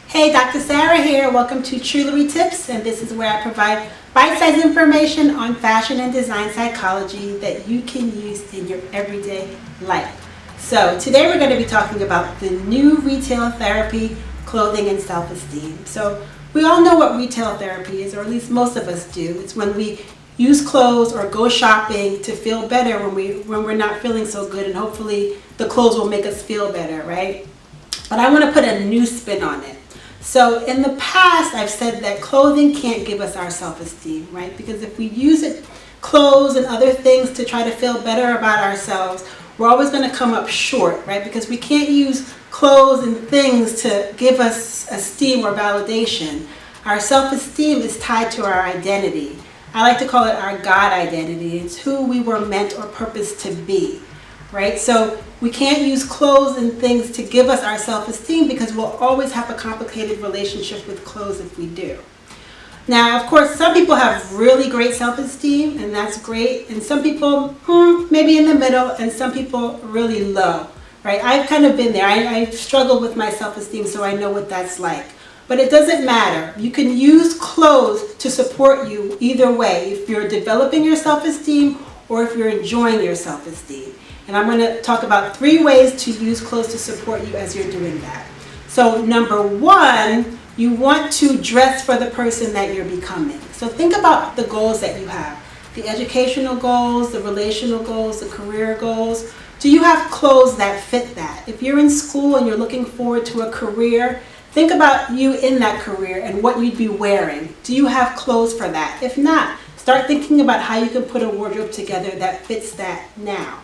Hey, Dr. Sarah here. Welcome to Trulery Tips, and this is where I provide bite-sized information on fashion and design psychology that you can use in your everyday life. So today we're going to be talking about the new retail therapy, clothing and self-esteem. So we all know what retail therapy is, or at least most of us do. It's when we use clothes or go shopping to feel better when we're not feeling so good, and hopefully the clothes will make us feel better, right? But I want to put a new spin on it. So in the past, I've said that clothing can't give us our self-esteem, right? Because if we use clothes and other things to try to feel better about ourselves, we're always going to come up short, right? Because we can't use clothes and things to give us esteem or validation. Our self-esteem is tied to our identity. I like to call it our God identity. It's who we were meant or purposed to be, right? So we can't use clothes and things to give us our self-esteem because we'll always have a complicated relationship with clothes if we do. Now, of course, some people have really great self-esteem, and that's great. And some people, maybe in the middle, and some people really low, right? I've kind of been there. I've struggled with my self-esteem, so I know what that's like. But it doesn't matter. You can use clothes to support you either way, if you're developing your self-esteem or if you're enjoying your self-esteem. And I'm going to talk about 3 ways to use clothes to support you as you're doing that. So number 1, you want to dress for the person that you're becoming. So think about the goals that you have. The educational goals, the relational goals, the career goals. Do you have clothes that fit that? If you're in school and you're looking forward to a career, think about you in that career and what you'd be wearing. Do you have clothes for that? If not, start thinking about how you can put a wardrobe together that fits that now.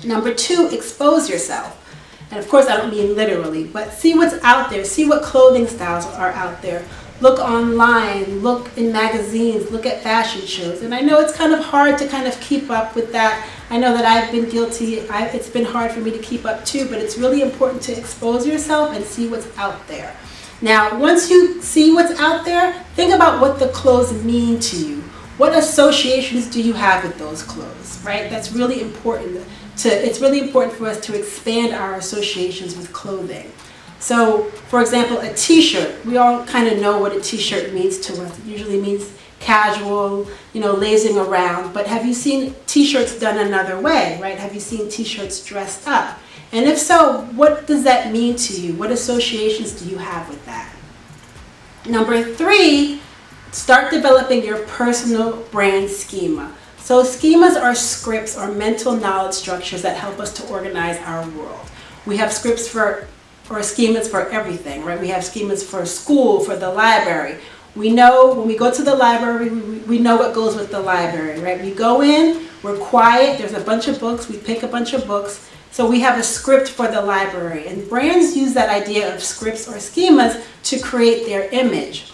Number 2, expose yourself. And of course, I don't mean literally, but see what's out there. See what clothing styles are out there. Look online, look in magazines, look at fashion shows. And I know it's kind of hard to kind of keep up with that. I know that I've been guilty. It's been hard for me to keep up too, but it's really important to expose yourself and see what's out there. Now, once you see what's out there, think about what the clothes mean to you. What associations do you have with those clothes, right? That's really important. It's really important for us to expand our associations with clothing. So, for example, a t-shirt. We all kind of know what a t-shirt means to us. It usually means casual, lazing around. But have you seen t-shirts done another way, right? Have you seen t-shirts dressed up? And if so, what does that mean to you? What associations do you have with that? Number 3, start developing your personal brand schema. So schemas are scripts or mental knowledge structures that help us to organize our world. We have scripts or schemas for everything, right? We have schemas for school, for the library. We know when we go to the library, we know what goes with the library, right? We go in, we're quiet, there's a bunch of books, we pick a bunch of books. So we have a script for the library. And brands use that idea of scripts or schemas to create their image.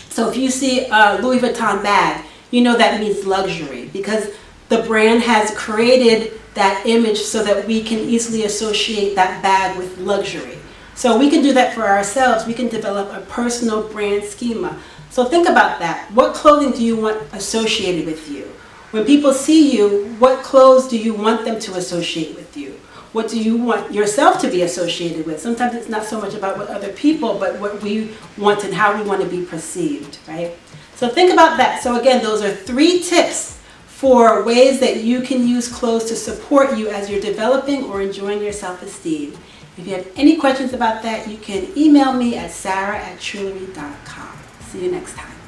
So if you see a Louis Vuitton bag, you know that means luxury because the brand has created that image so that we can easily associate that bag with luxury. So we can do that for ourselves. We can develop a personal brand schema. So think about that. What clothing do you want associated with you? When people see you, what clothes do you want them to associate with you? What do you want yourself to be associated with? Sometimes it's not so much about what other people, but what we want and how we want to be perceived, right? So think about that. So again, those are 3 tips for ways that you can use clothes to support you as you're developing or enjoying your self-esteem. If you have any questions about that, you can email me at sarah@trulery.com. See you next time.